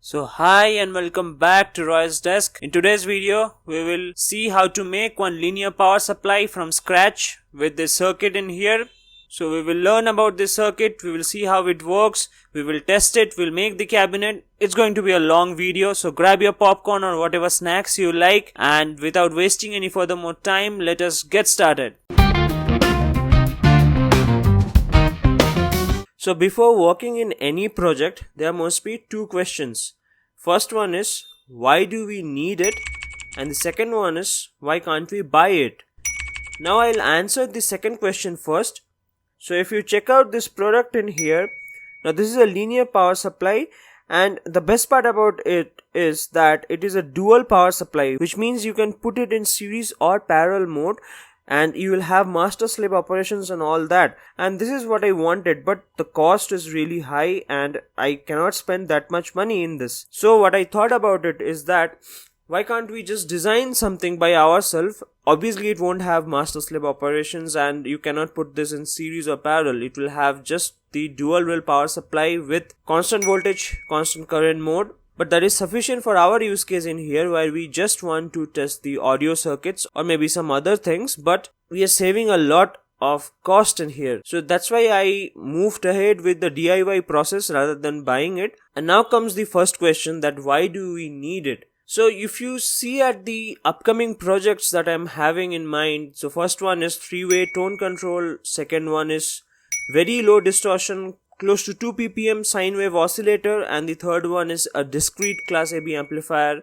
So hi and welcome back to Roy's Desk. In today's video, we will see how to make one linear power supply from scratch with this circuit in here. So we will learn about this circuit, we will see how it works, we will test it, we'll make the cabinet. It's going to be a long video, so grab your popcorn or whatever snacks you like, and without wasting any further more time, let us get started. So before working in any project, there must be two questions. First one is, why do we need it? And the second one is, why can't we buy it? Now I'll answer the second question first. So if you check out this product in here, now this is a linear power supply, and the best part about it is that it is a dual power supply, which means you can put it in series or parallel mode, and you will have master slave operations and all that. And this is what I wanted, but the cost is really high and I cannot spend that much money in this. So what I thought about it is that why can't we just design something by ourselves? Obviously it won't have master slave operations and you cannot put this in series or parallel. It will have just the dual wheel power supply with constant voltage, constant current mode. But that is sufficient for our use case in here, where we just want to test the audio circuits or maybe some other things, but we are saving a lot of cost in here. So that's why I moved ahead with the DIY process rather than buying it. And now comes the first question, that why do we need it? So if you see at the upcoming projects that I'm having in mind, so first one is 3-way tone control, second one is very low distortion, close to 2 ppm sine wave oscillator, and the third one is a discrete class AB amplifier.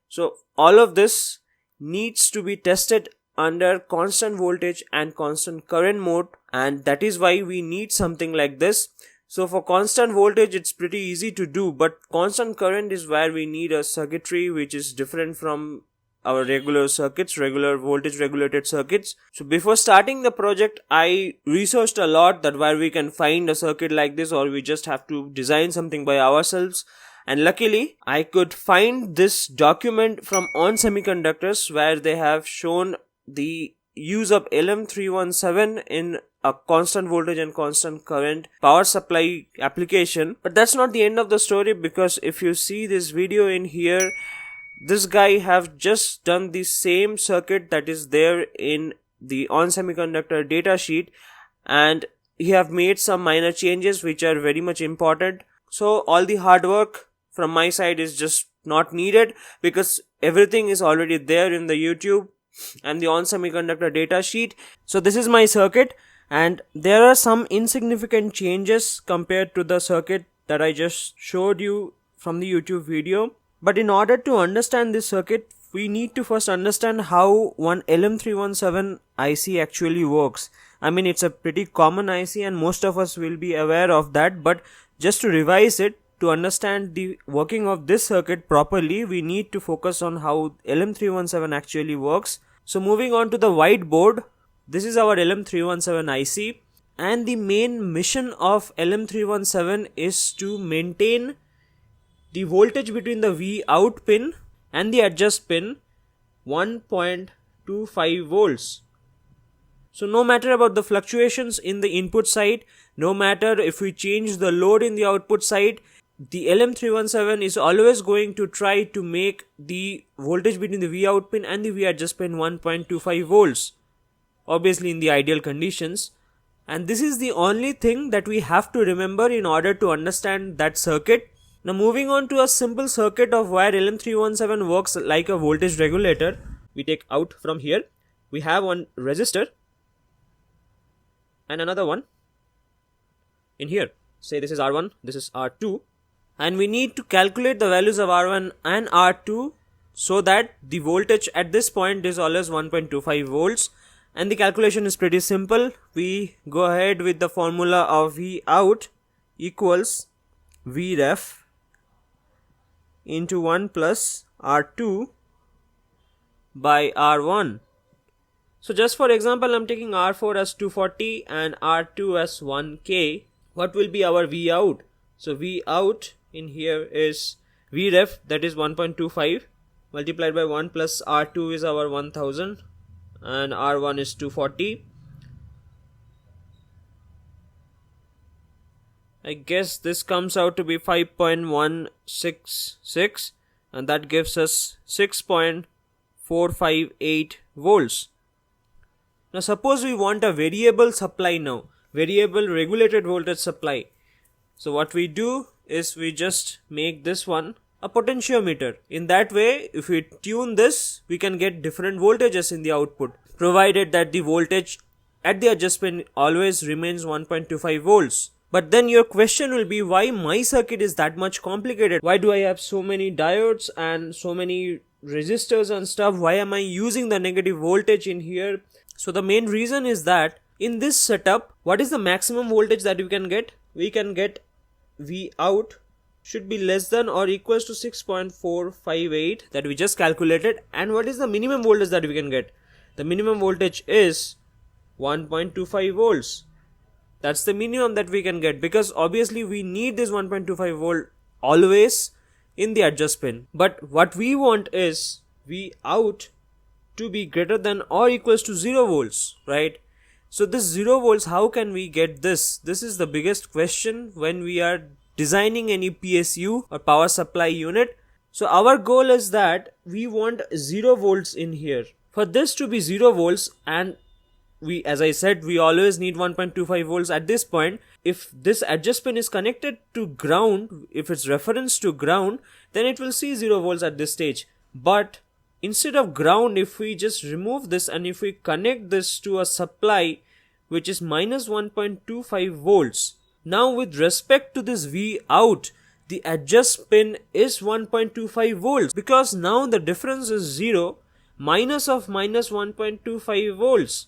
So all of this needs to be tested under constant voltage and constant current mode, and that is why we need something like this. So for constant voltage it's pretty easy to do, but constant current is where we need a circuitry which is different from our regular circuits, regular voltage regulated circuits. So before starting the project, I researched a lot that where we can find a circuit like this, or we just have to design something by ourselves. And luckily, I could find this document from On Semiconductors where they have shown the use of LM317 in a constant voltage and constant current power supply application. But that's not the end of the story, because if you see this video in here, this guy have just done the same circuit that is there in the On Semiconductor data sheet, and he have made some minor changes which are very much important. So all the hard work from my side is just not needed, because everything is already there in the YouTube and the On Semiconductor data sheet. So this is my circuit, and there are some insignificant changes compared to the circuit that I just showed you from the YouTube video. But in order to understand this circuit, we need to first understand how one LM317 IC actually works. I mean, it's a pretty common IC and most of us will be aware of that, but just to revise it, to understand the working of this circuit properly, we need to focus on how LM317 actually works. So moving on to the whiteboard, this is our LM317 IC, and the main mission of LM317 is to maintain the voltage between the V out pin and the adjust pin 1.25 volts. So no matter about the fluctuations in the input side, no matter if we change the load in the output side, the LM317 is always going to try to make the voltage between the V out pin and the V adjust pin 1.25 volts. Obviously in the ideal conditions. And this is the only thing that we have to remember in order to understand that circuit. Now moving on to a simple circuit of where LM317 works like a voltage regulator. We take out from here. We have one resistor and another one in here. Say this is R1, this is R2. And we need to calculate the values of R1 and R2 so that the voltage at this point is always 1.25 volts. And the calculation is pretty simple. We go ahead with the formula of V out equals Vref into 1 plus R2 by R1. So just for example, I'm taking R4 as 240 and R2 as 1K. What will be our V out? So V out in here is Vref, that is 1.25 multiplied by 1 plus R2 is our 1000 and R1 is 240. I guess this comes out to be 5.166, and that gives us 6.458 volts. Now suppose we want a variable supply now, variable regulated voltage supply. So what we do is we just make this one a potentiometer. In that way, if we tune this, we can get different voltages in the output, provided that the voltage at the adjustment always remains 1.25 volts. But then your question will be, why my circuit is that much complicated? Why do I have so many diodes and so many resistors and stuff? Why am I using the negative voltage in here? So the main reason is that in this setup, what is the maximum voltage that we can get? We can get V out should be less than or equals to 6.458 that we just calculated. And what is the minimum voltage that we can get? The minimum voltage is 1.25 volts. That's the minimum that we can get, because obviously we need this 1.25 volt always in the adjust pin. But what we want is V out to be greater than or equals to 0 volts, right? So this 0 volts, how can we get this? This is the biggest question when we are designing any PSU or power supply unit. So our goal is that we want 0 volts in here. For this to be 0 volts, and we, as I said, we always need 1.25 volts at this point. If this adjust pin is connected to ground, if it's reference to ground, then it will see 0 volts at this stage. But instead of ground, if we just remove this and if we connect this to a supply which is minus 1.25 volts, now with respect to this V out, the adjust pin is 1.25 volts, because now the difference is 0 minus of minus 1.25 volts,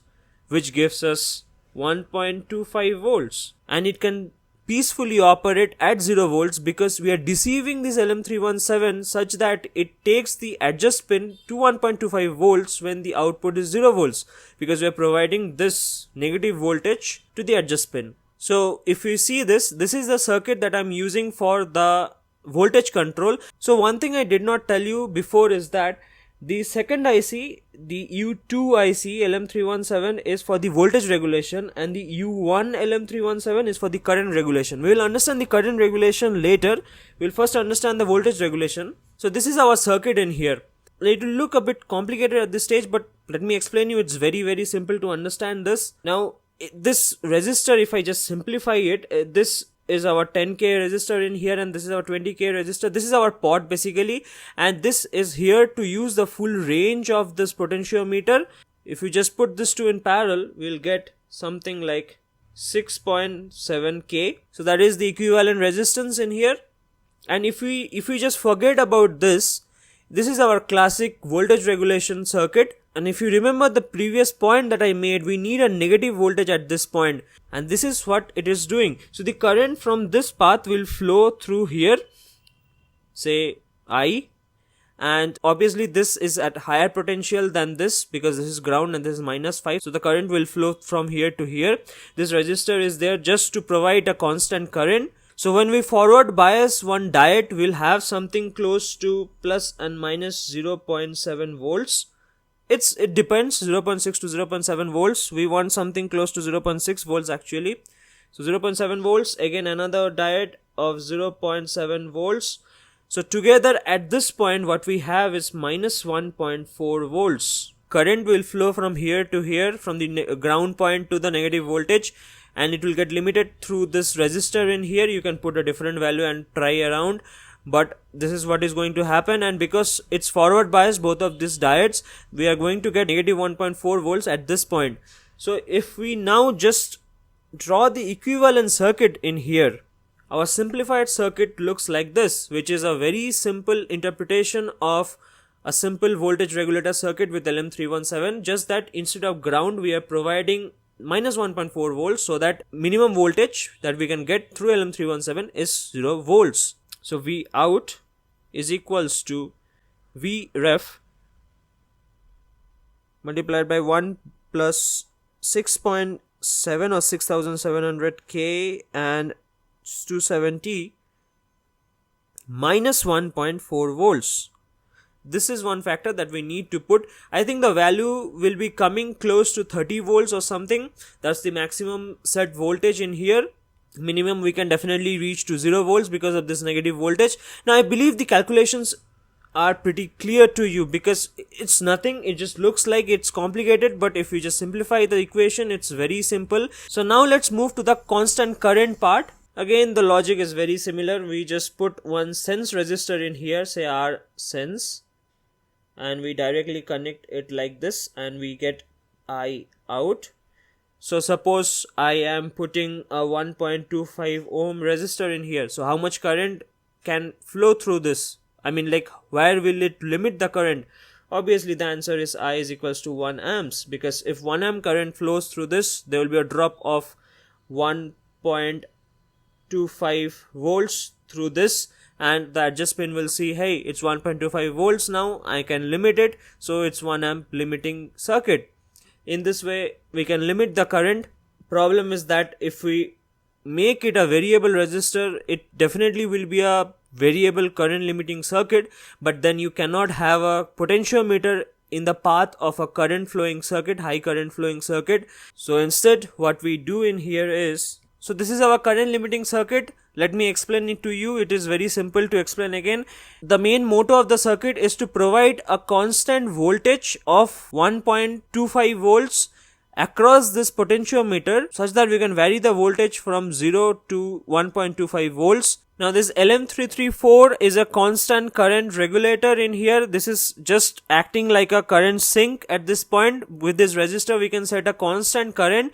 which gives us 1.25 volts, and it can peacefully operate at 0 volts because we are deceiving this LM317 such that it takes the adjust pin to 1.25 volts when the output is 0 volts, because we are providing this negative voltage to the adjust pin. So if you see this is the circuit that I'm using for the voltage control. So one thing I did not tell you before is that the second IC, the U2 IC LM317 is for the voltage regulation, and the U1 LM317 is for the current regulation. We will understand the current regulation later. We will first understand the voltage regulation. So this is our circuit in here. It will look a bit complicated at this stage, but let me explain you. It's very simple to understand this. Now this resistor, if I just simplify it, this is our 10k resistor in here, and this is our 20k resistor. This is our pot basically, and this is here to use the full range of this potentiometer. If we just put this two in parallel, we'll get something like 6.7k. So that is the equivalent resistance in here. And if we just forget about this is our classic voltage regulation circuit. And if you remember the previous point that I made, we need a negative voltage at this point, and this is what it is doing. So the current from this path will flow through here, say I, and obviously this is at higher potential than this because this is ground and this is minus 5. So the current will flow from here to here. This resistor is there just to provide a constant current. So when we forward bias one diode, we'll have something close to plus and minus 0.7 volts. It depends, 0.6 to 0.7 volts. We want something close to 0.6 volts actually. So 0.7 volts, again another diode of 0.7 volts. So together at this point what we have is minus 1.4 volts. Current will flow from here to here, from the ground point to the negative voltage, and it will get limited through this resistor in here. You can put a different value and try around, but this is what is going to happen. And because it's forward biased, both of these diodes, we are going to get negative 1.4 volts at this point. So if we now just draw the equivalent circuit in here, our simplified circuit looks like this, which is a very simple interpretation of a simple voltage regulator circuit with LM317, just that instead of ground we are providing minus 1.4 volts, so that minimum voltage that we can get through LM317 is 0 volts. So V out is equals to V ref multiplied by 1 plus 6.7 or 6700 K and 270 minus 1.4 volts. This is one factor that we need to put. I think the value will be coming close to 30 volts or something. That's the maximum set voltage in here. minimum we can definitely reach to 0 volts because of this negative voltage. Now I believe the calculations are pretty clear to you, because it's nothing, it just looks like it's complicated, but if you just simplify the equation, it's very simple. So now let's move to the constant current part. Again, the logic is very similar. We just put one sense resistor in here, say R sense, and we directly connect it like this, and we get I out. So suppose I am putting a 1.25 ohm resistor in here. So how much current can flow through this? I mean, like, where will it limit the current? Obviously the answer is I is equals to 1 amps, because if 1 amp current flows through this, there will be a drop of 1.25 volts through this, and the adjust pin will see, hey, it's 1.25 volts now, I can limit it, so it's 1 amp limiting circuit. In this way we can limit the current. Problem is that if we make it a variable resistor, it definitely will be a variable current limiting circuit, but then you cannot have a potentiometer in the path of a current flowing circuit, high current flowing circuit. So instead what we do in here is, so this is our current limiting circuit. Let me explain it to you. It is very simple to explain again. The main motto of the circuit is to provide a constant voltage of 1.25 volts across this potentiometer, such that we can vary the voltage from 0 to 1.25 volts. Now this LM334 is a constant current regulator in here. This is just acting like a current sink at this point. With this resistor we can set a constant current.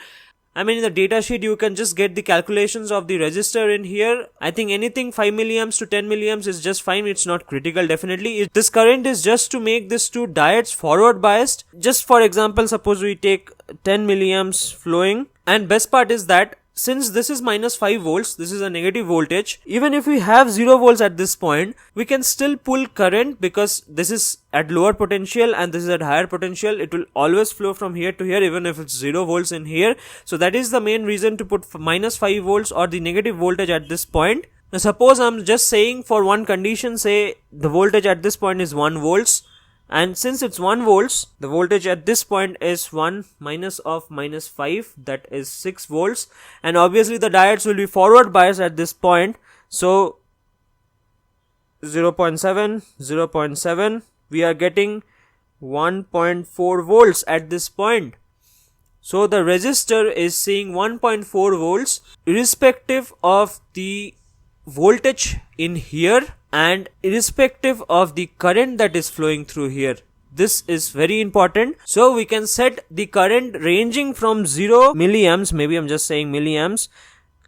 I mean, in the datasheet you can just get the calculations of the resistor in here. I think anything 5 milliamps to 10 milliamps is just fine. It's not critical definitely. This current is just to make these two diodes forward biased. Just for example, suppose we take 10 milliamps flowing, and best part is that since this is minus 5 volts, this is a negative voltage, even if we have 0 volts at this point, we can still pull current, because this is at lower potential and this is at higher potential. It will always flow from here to here even if it's 0 volts in here. So that is the main reason to put minus 5 volts or the negative voltage at this point. Now suppose I'm just saying for one condition, say the voltage at this point is 1 volts. And since it's 1 volts, the voltage at this point is 1 minus of minus 5, that is 6 volts. And obviously the diodes will be forward biased at this point. So 0.7, 0.7, we are getting 1.4 volts at this point. So the resistor is seeing 1.4 volts irrespective of the voltage in here and irrespective of the current that is flowing through here. This is very important. So we can set the current ranging from 0 milliamps, maybe I'm just saying milliamps,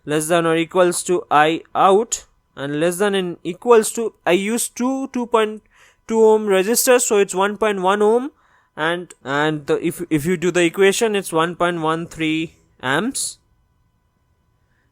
less than or equals to I out, and less than and equals to, I use 2.2 ohm resistors, so it's 1.1 ohm, and if you do the equation, it's 1.13 amps.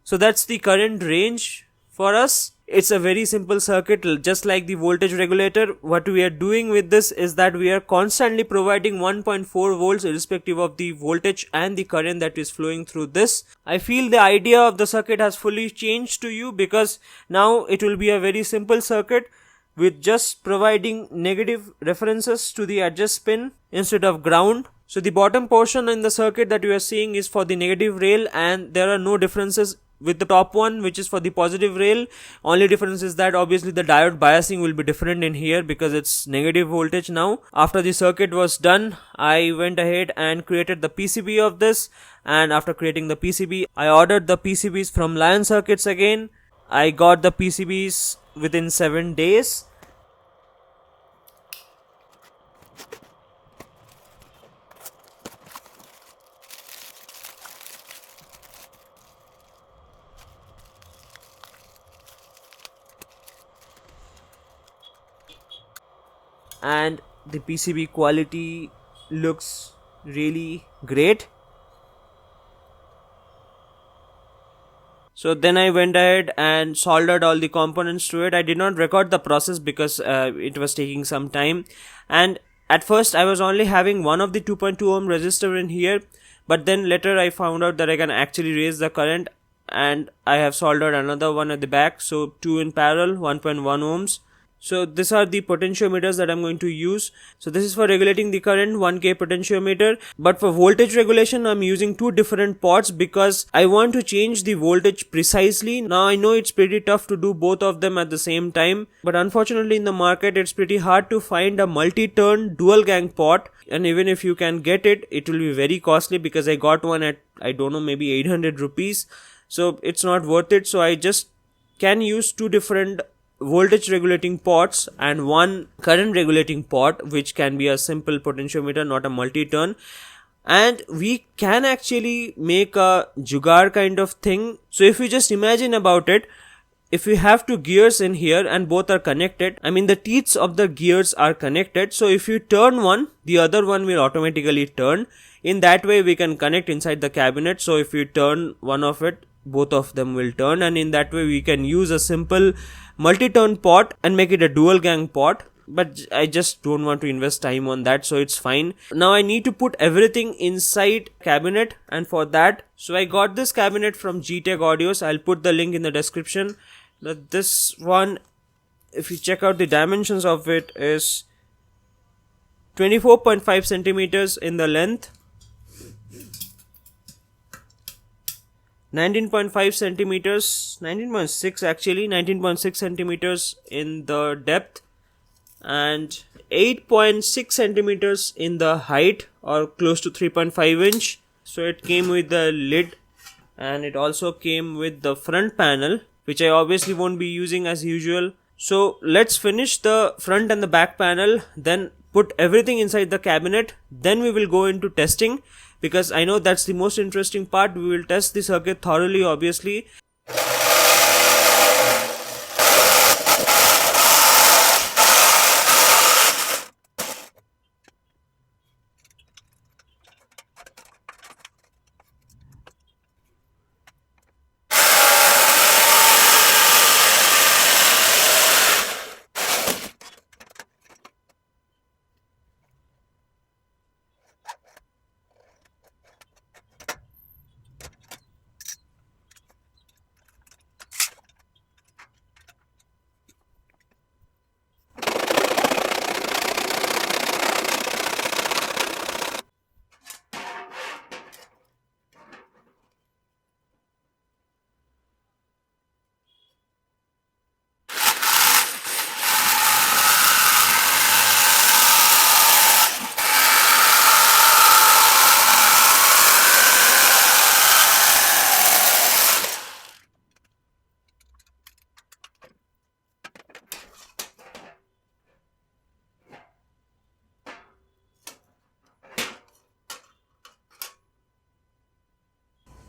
So that's the current range for us. It's a very simple circuit, just like the voltage regulator. What we are doing with this is that we are constantly providing 1.4 volts irrespective of the voltage and the current that is flowing through this. I feel the idea of the circuit has fully changed to you, because now it will be a very simple circuit with just providing negative references to the adjust pin instead of ground. So the bottom portion in the circuit that you are seeing is for the negative rail, and there are no differences with the top one, which is for the positive rail. Only difference is that obviously the diode biasing will be different in here because it's negative voltage now. After the circuit was done, I went ahead and created the PCB of this, and after creating the PCB, I ordered the PCBs from Lion Circuits again. I got the PCBs within 7 days. And the PCB quality looks really great. So then I went ahead and soldered all the components to it. I did not record the process because it was taking some time, and at first I was only having one of the 2.2 ohm resistor in here, but then later I found out that I can actually raise the current, and I have soldered another one at the back, so two in parallel, 1.1 ohms. So these are the potentiometers that I'm going to use. So this is for regulating the current, 1K potentiometer. But for voltage regulation, I'm using two different pots because I want to change the voltage precisely. Now I know it's pretty tough to do both of them at the same time, but unfortunately in the market it's pretty hard to find a multi-turn dual gang pot, and even if you can get it, it will be very costly because I got one at, I don't know, maybe 800 rupees. So it's not worth it. So I just can use two different voltage regulating pots and one current regulating pot, which can be a simple potentiometer, not a multi-turn. And we can actually make a jugaad kind of thing. So if you just imagine about it, if we have two gears in here and both are connected, I mean the teeths of the gears are connected, so if you turn one, the other one will automatically turn. In that way we can connect inside the cabinet. So if you turn one of it, both of them will turn, and in that way we can use a simple multi-turn pot and make it a dual gang pot. But I just don't want to invest time on that, so it's fine. Now I need to put everything inside cabinet, and for that, so I got this cabinet from GTech Audios. I'll put the link in the description. This one, if you check out the dimensions of it, is 24.5 centimeters in the length, 19.5 centimeters, 19.6 actually, 19.6 centimeters in the depth, and 8.6 centimeters in the height, or close to 3.5 inch. So it came with the lid, and it also came with the front panel, which I obviously won't be using as usual. So let's finish the front and the back panel, then put everything inside the cabinet, then we will go into testing, because I know that's the most interesting part. We will test the circuit thoroughly, obviously.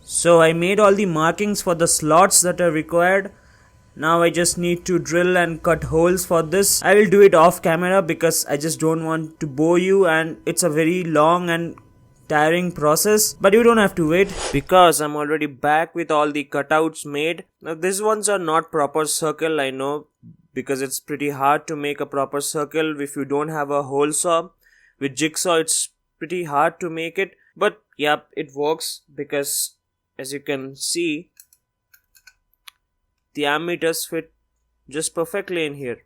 So I made all the markings for the slots that are required. Now I just need to drill and cut holes for this. I will do it off camera because I just don't want to bore you, and it's a very long and tiring process. But you don't have to wait, because I'm already back with all the cutouts made. Now these ones are not proper circle, I know, because it's pretty hard to make a proper circle if you don't have a hole saw. With jigsaw it's pretty hard to make it, but yeah, it works, because as you can see, the ammeters fit just perfectly in here.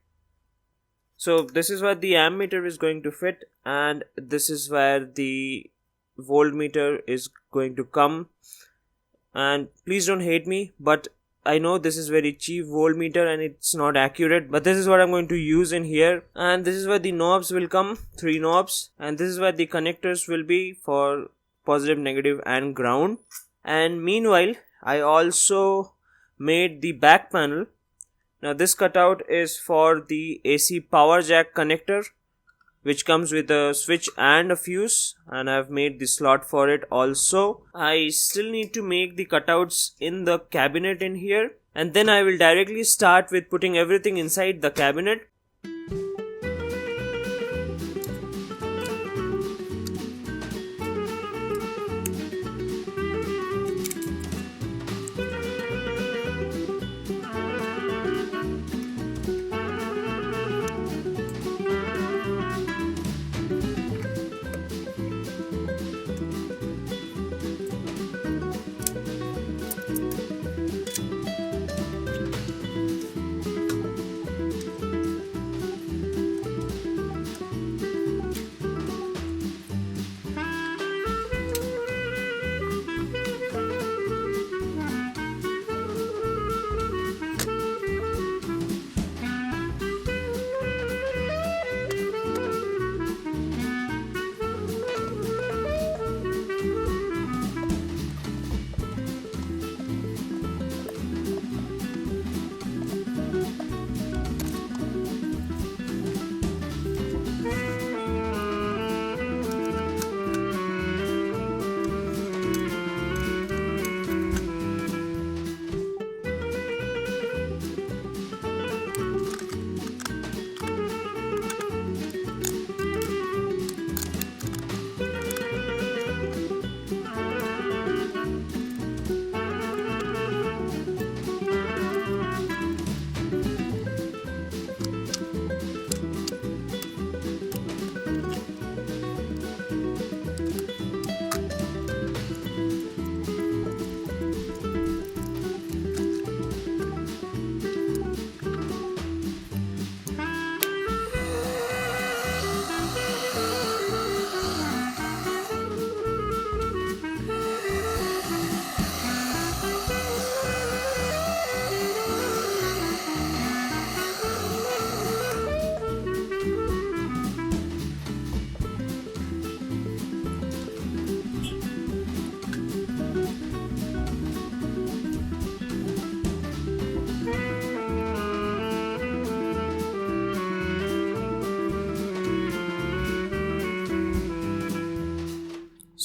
So this is where the ammeter is going to fit, and this is where the voltmeter is going to come. And please don't hate me, but I know this is very cheap voltmeter and it's not accurate, but this is what I'm going to use in here. And this is where the knobs will come, 3 knobs, and this is where the connectors will be for positive, negative and ground. And meanwhile, I also made the back panel. Now this cutout is for the AC power jack connector, which comes with a switch and a fuse, and I've made the slot for it also. I still need to make the cutouts in the cabinet in here, and then I will directly start with putting everything inside the cabinet.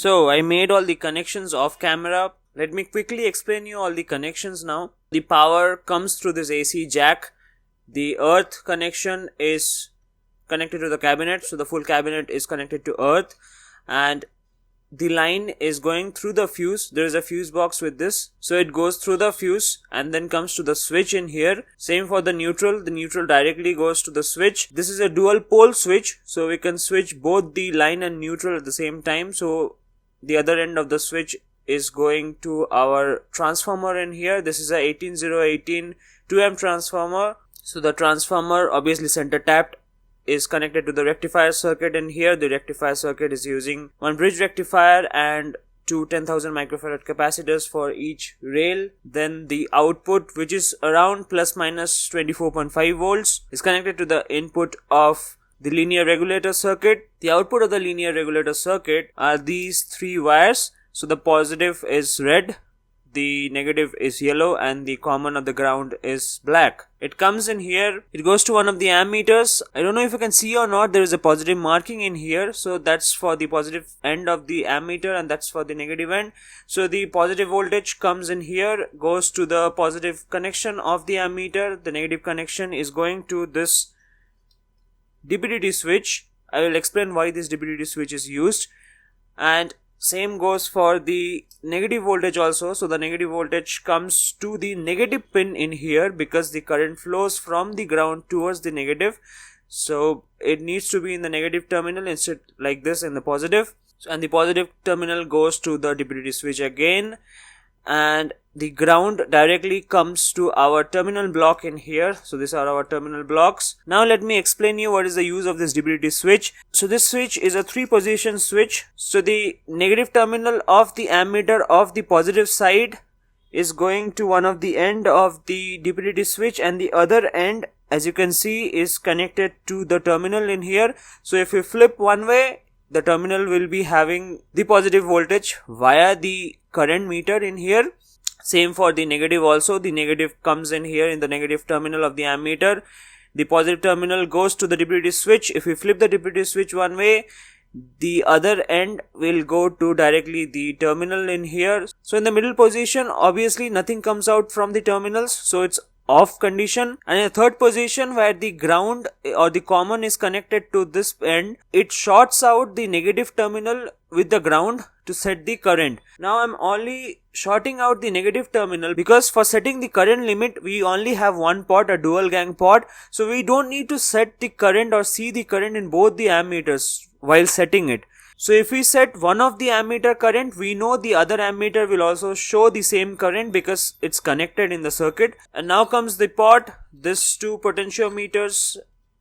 So I made all the connections off camera. Let me quickly explain you all the connections now. The power comes through this AC jack. The earth connection is connected to the cabinet, so the full cabinet is connected to earth, and the line is going through the fuse. There is a fuse box with this, so it goes through the fuse and then comes to the switch in here. Same for the neutral directly goes to the switch. This is a dual pole switch, so we can switch both the line and neutral at the same time. So the other end of the switch is going to our transformer in here. This is a 18018 2M transformer. So the transformer, obviously center tapped, is connected to the rectifier circuit in here. The rectifier circuit is using one bridge rectifier and two 10,000 microfarad capacitors for each rail. Then the output, which is around plus minus 24.5 volts, is connected to the input of the linear regulator circuit. The output of the linear regulator circuit are these three wires. So the positive is red, the negative is yellow, and the common of the ground is black. It comes in here, it goes to one of the ammeters. I don't know if you can see or not, there is a positive marking in here, so that's for the positive end of the ammeter and that's for the negative end. So the positive voltage comes in here, goes to the positive connection of the ammeter. The negative connection is going to this DPDT switch. I will explain why this DPDT switch is used. And same goes for the negative voltage also. So the negative voltage comes to the negative pin in here because the current flows from the ground towards the negative. So it needs to be in the negative terminal instead like this in the positive. And the positive terminal goes to the DPDT switch again. And the ground directly comes to our terminal block in here. So these are our terminal blocks. Now let me explain you what is the use of this DPDT switch. So this switch is a 3-position switch. So the negative terminal of the ammeter of the positive side is going to one of the end of the DPDT switch, and the other end, as you can see, is connected to the terminal in here. So if you flip one way, the terminal will be having the positive voltage via the current meter in here. Same for the negative also. The negative comes in here in the negative terminal of the ammeter. The positive terminal goes to the DPDT switch. If we flip the DPDT switch one way, the other end will go to directly the terminal in here. So in the middle position, obviously nothing comes out from the terminals, so it's off condition. And in the third position, where the ground or the common is connected to this end, it shorts out the negative terminal with the ground to set the current. Now I'm only shorting out the negative terminal because for setting the current limit we only have one pot, a dual gang pot, so we don't need to set the current or see the current in both the ammeters while setting it. So if we set one of the ammeter current, we know the other ammeter will also show the same current because it's connected in the circuit. And now comes the pot. These two potentiometers,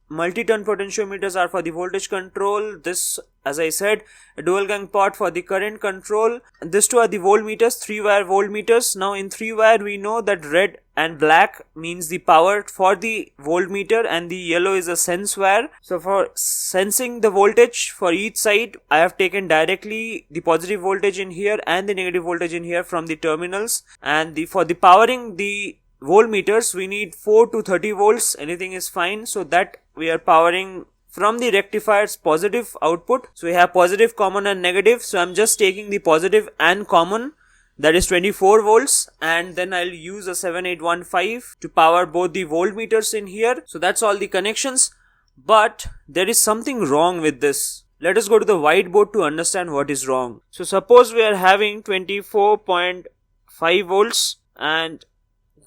multi-turn potentiometers, are for the voltage control. This, as I said, a dual gang pot for the current control. And these two are the voltmeters, 3-wire voltmeters. Now in 3-wire we know that red and black means the power for the voltmeter and the yellow is a sense wire. So for sensing the voltage for each side, I have taken directly the positive voltage in here and the negative voltage in here from the terminals. And for the powering the voltmeters, we need 4 to 30 volts. Anything is fine. So that we are powering from the rectifier's positive output. So we have positive, common and negative. So I'm just taking the positive and common, that is 24 volts, and then I'll use a 7815 to power both the voltmeters in here. So that's all the connections, but there is something wrong with this. Let us go to the whiteboard to understand what is wrong. So suppose we are having 24.5 volts and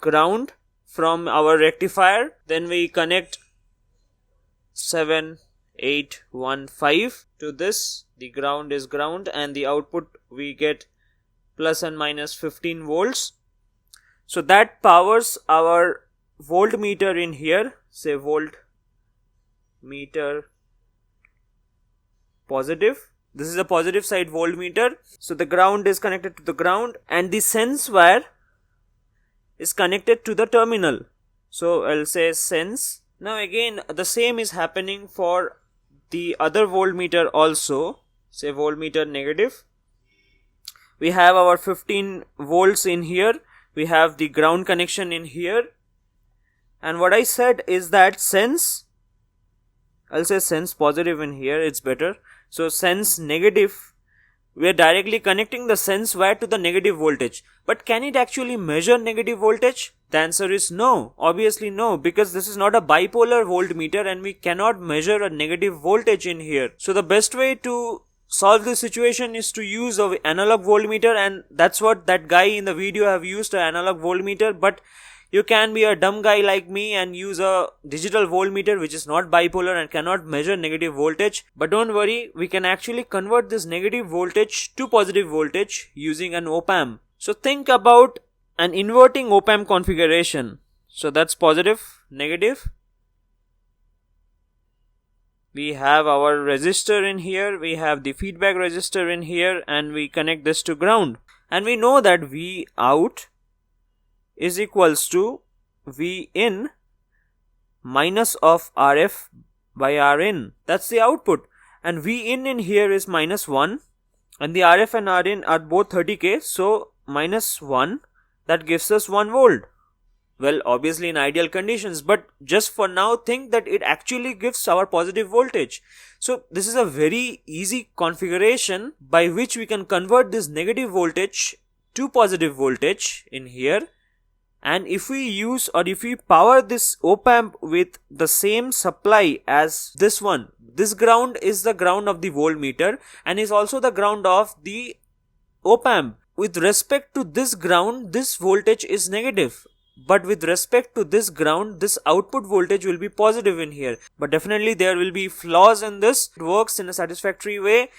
ground from our rectifier, then we connect 7815 to this. The ground is ground and the output we get plus and minus 15 volts. So that powers our voltmeter in here. Say voltmeter positive. This is a positive side voltmeter. So the ground is connected to the ground and the sense wire is connected to the terminal. So I'll say sense. Now again the same is happening for the other voltmeter also. Say voltmeter negative. We have our 15 volts in here. We have the ground connection in here. And what I said is that sense, I'll say sense positive in here, it's better. So sense negative we are directly connecting the sense wire to the negative voltage. But can it actually measure negative voltage? The answer is no. Obviously no, because this is not a bipolar voltmeter and we cannot measure a negative voltage in here. So the best way to solve this situation is to use an analog voltmeter, and that's what that guy in the video have used, an analog voltmeter. But you can be a dumb guy like me and use a digital voltmeter which is not bipolar and cannot measure negative voltage. But don't worry, we can actually convert this negative voltage to positive voltage using an op-amp. So think about an inverting op-amp configuration. So that's positive, negative. We have our resistor in here, we have the feedback resistor in here, and we connect this to ground. And we know that V out is equals to V in minus of RF by Rin. That's the output. And V in here is minus 1. And the RF and Rin are both 30k. So minus 1. That gives us 1 volt. Well, obviously in ideal conditions. But just for now, think that it actually gives our positive voltage. So this is a very easy configuration by which we can convert this negative voltage to positive voltage in here. And if we use or if we power this op-amp with the same supply as this one, this ground is the ground of the voltmeter and is also the ground of the op-amp. With respect to this ground, this voltage is negative. But with respect to this ground, this output voltage will be positive in here. But definitely there will be flaws in this. It works in a satisfactory way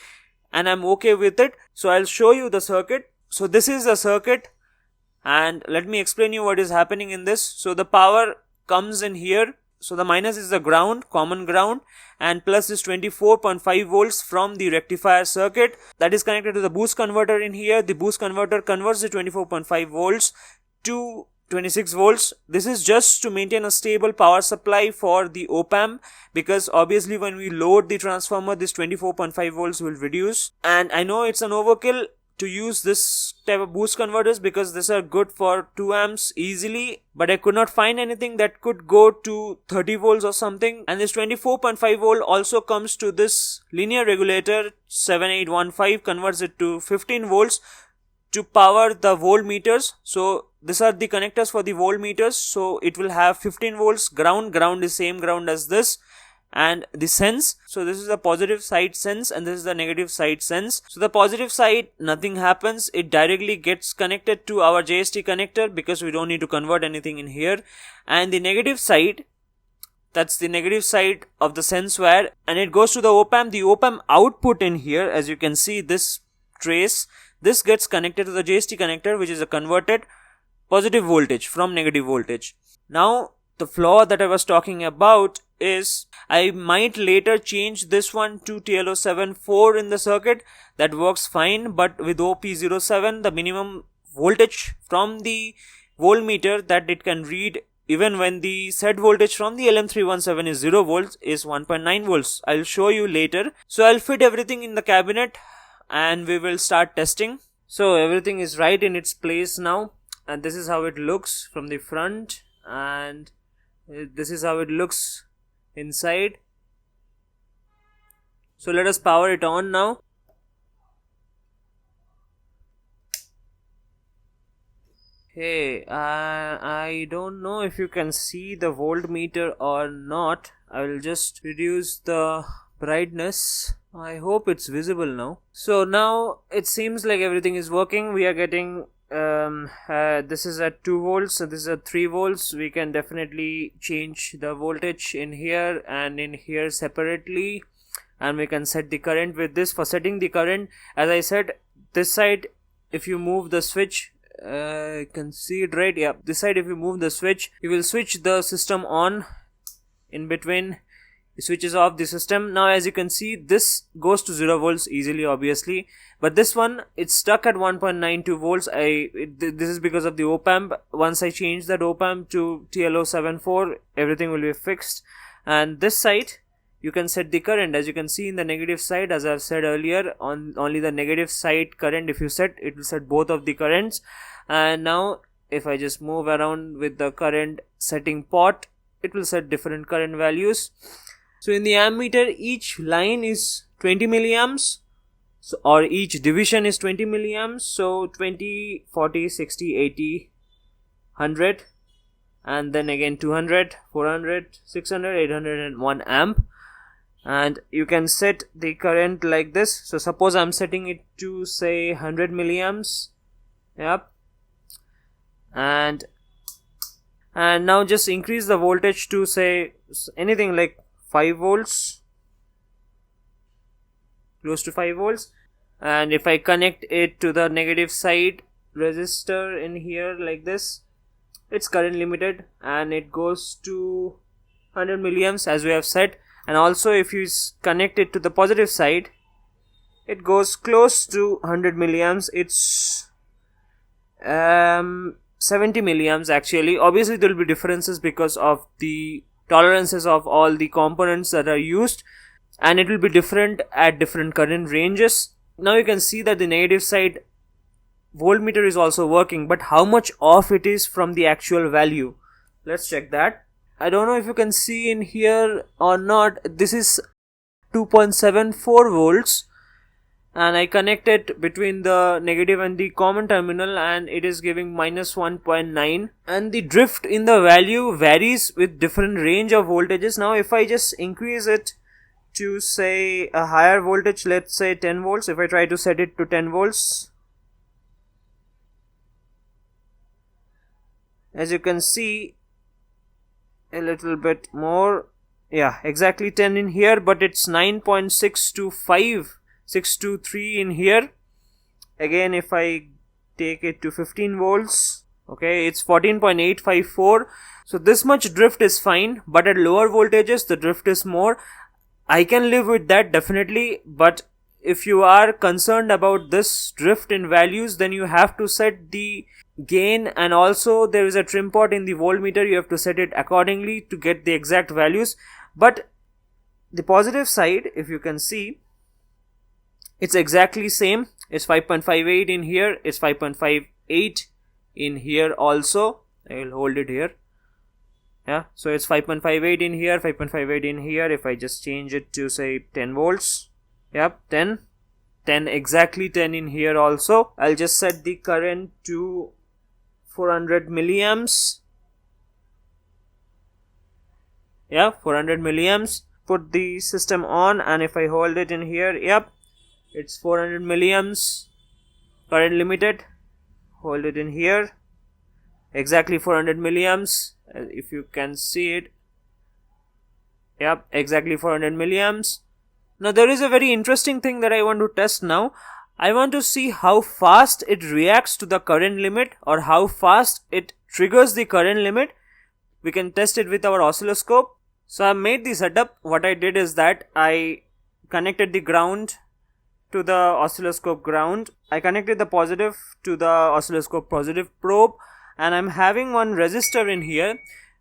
and I'm okay with it. So I'll show you the circuit. So this is the circuit. And let me explain you what is happening in this. So the power comes in here. So the minus is the ground, common ground, and plus is 24.5 volts from the rectifier circuit that is connected to the boost converter in here. The boost converter converts the 24.5 volts to 26 volts. This is just to maintain a stable power supply for the op-amp, because obviously when we load the transformer, this 24.5 volts will reduce. And I know it's an overkill to use this type of boost converters because these are good for 2 amps easily, but I could not find anything that could go to 30 volts or something. And this 24.5 volt also comes to this linear regulator 7815, converts it to 15 volts to power the voltmeters. So these are the connectors for the voltmeters. So it will have 15 volts ground is same ground as this, and the sense. So this is the positive side sense and this is the negative side sense. So the positive side, nothing happens, it directly gets connected to our JST connector because we don't need to convert anything in here. And the negative side, that's the negative side of the sense wire, and it goes to the op-amp. The op-amp output in here, as you can see this trace, this gets connected to the JST connector, which is a converted positive voltage from negative voltage. Now the flaw that I was talking about is I might later change this one to TL074 in the circuit. That works fine, but with OP07, the minimum voltage from the voltmeter that it can read even when the set voltage from the LM317 is 0 volts is 1.9 volts. I'll show you later. So I'll fit everything in the cabinet and we will start testing. So everything is right in its place now, and this is how it looks from the front, and this is how it looks inside. So let us power it on now. Hey, I don't know if you can see the voltmeter or not. I will just reduce the brightness. I hope it's visible now. So now it seems like everything is working. We are getting this is at 2 volts, so this is at 3 volts. We can definitely change the voltage in here and in here separately, and we can set the current with this. For setting the current, as I said, this side if you move the switch, you can see it right, yeah, this side if you move the switch, you will switch the system on. In between it switches off the system. Now as you can see, this goes to 0 volts easily, obviously, but this one, it's stuck at 1.92 volts. This is because of the op-amp. Once I change that op-amp to TL074, everything will be fixed. And this side, you can set the current. As you can see in the negative side, as I've said earlier, on only the negative side current if you set, it will set both of the currents. And now if I just move around with the current setting pot, it will set different current values. So in the ammeter, each line is 20 milliamps. So, or each division is 20 milliamps. So 20, 40, 60, 80, 100, and then again 200, 400, 600, 800 and 1 amp. And you can set the current like this. So suppose I'm setting it to say 100 milliamps. Yep. And now just increase the voltage to say anything like 5 volts, close to 5 volts. And if I connect it to the negative side resistor in here like this, it's current limited and it goes to 100 milliamps as we have said. And also if you connect it to the positive side, it goes close to 100 milliamps. It's 70 milliamps actually. Obviously there will be differences because of the tolerances of all the components that are used, and it will be different at different current ranges. Now you can see that the negative side voltmeter is also working, but how much off it is from the actual value? Let's check that. I don't know if you can see in here or not. This is 2.74 volts and I connect it between the negative and the common terminal and it is giving minus 1.9, and the drift in the value varies with different range of voltages. Now if I just increase it to say a higher voltage, let's say 10 volts, if I try to set it to 10 volts, as you can see, a little bit more, yeah, exactly 10 in here, but it's 9.625, 623 in here. Again, if I take it to 15 volts, okay, it's 14.854. So this much drift is fine, but at lower voltages the drift is more. I can live with that definitely, but if you are concerned about this drift in values, then you have to set the gain, and also there is a trim pot in the voltmeter. You have to set it accordingly to get the exact values. But the positive side, if you can see, it's exactly same. It's 5.58 in here, it's 5.58 in here also. I will hold it here. Yeah, so it's 5.58 in here, 5.58 in here. If I just change it to say 10 volts, yep, 10, exactly 10 in here also. I'll just set the current to 400 milliamps. Yeah, 400 milliamps. Put the system on, and if I hold it in here, yep, it's 400 milliamps, current limited. Hold it in here, exactly 400 milliamps. If you can see it, yep, exactly 400 milliamps. Now there is a very interesting thing that I want to test now. I want to see how fast it reacts to the current limit, or how fast it triggers the current limit. We can test it with our oscilloscope. So I made the setup. What I did is that I connected the ground to the oscilloscope ground. I connected the positive to the oscilloscope positive probe, and I'm having one resistor in here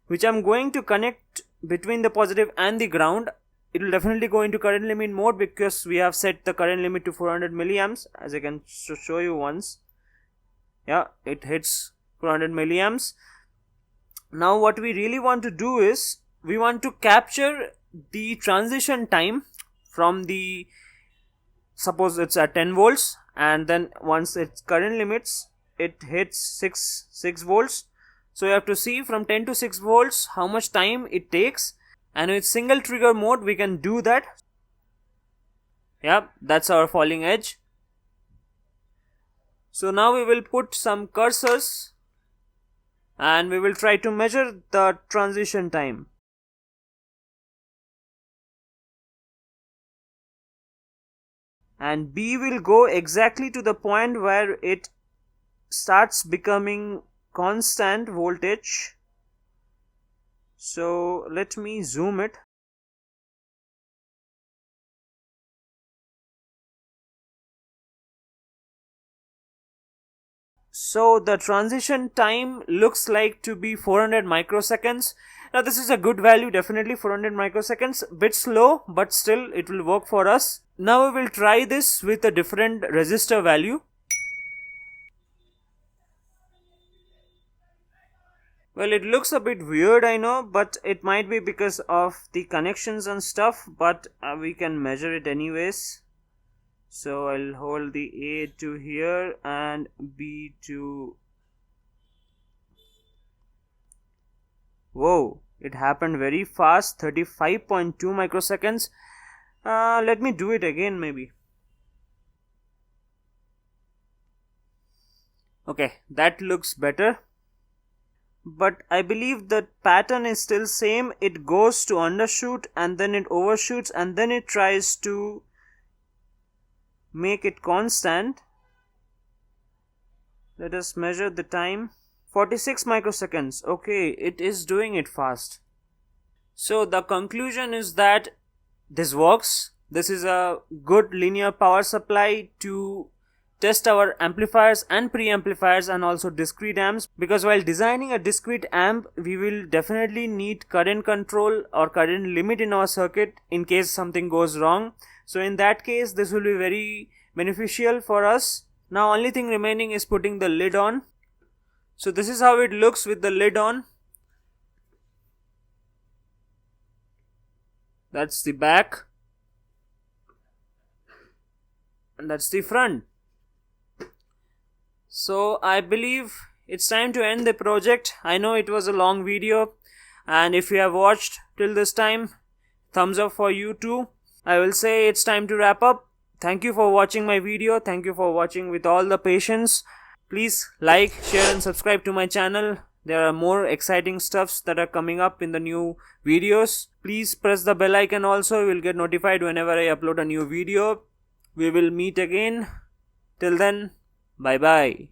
which I'm going to connect between the positive and the ground. It will definitely go into current limit mode because we have set the current limit to 400 milliamps, as I can show you once. Yeah, it hits 400 milliamps. Now what we really want to do is we want to capture the transition time from the, suppose it's at 10 volts, and then once its current limits, it hits 6 volts. So you have to see from 10 to 6 volts how much time it takes, and with single trigger mode we can do that. Yep, that's our falling edge. So now we will put some cursors and we will try to measure the transition time. And B will go exactly to the point where it starts becoming constant voltage. So let me zoom it. So the transition time looks like to be 400 microseconds. Now this is a good value, definitely 400 microseconds. Bit slow, but still it will work for us. Now we will try this with a different resistor value. Well, it looks a bit weird, I know, but it might be because of the connections and stuff, but we can measure it anyways. So I'll hold the A to here and B to... Whoa, it happened very fast, 35.2 microseconds. Let me do it again maybe. Okay, that looks better. But I believe the pattern is still same. It goes to undershoot and then it overshoots and then it tries to make it constant. Let us measure the time. 46 microseconds. Okay, it is doing it fast. So the conclusion is that this works. This is a good linear power supply to test our amplifiers and preamplifiers and also discrete amps, because while designing a discrete amp we will definitely need current control or current limit in our circuit in case something goes wrong. So in that case this will be very beneficial for us. Now only thing remaining is putting the lid on. So this is how it looks with the lid on. That's the back and that's the front. So I believe it's time to end the project. I know it was a long video, and if you have watched till this time, thumbs up for you too. I will say it's time to wrap up. Thank you for watching my video. Thank you for watching with all the patience. Please like, share and subscribe to my channel. There are more exciting stuffs that are coming up in the new videos. Please press the bell icon also. You will get notified whenever I upload a new video. We will meet again. Till then, bye bye.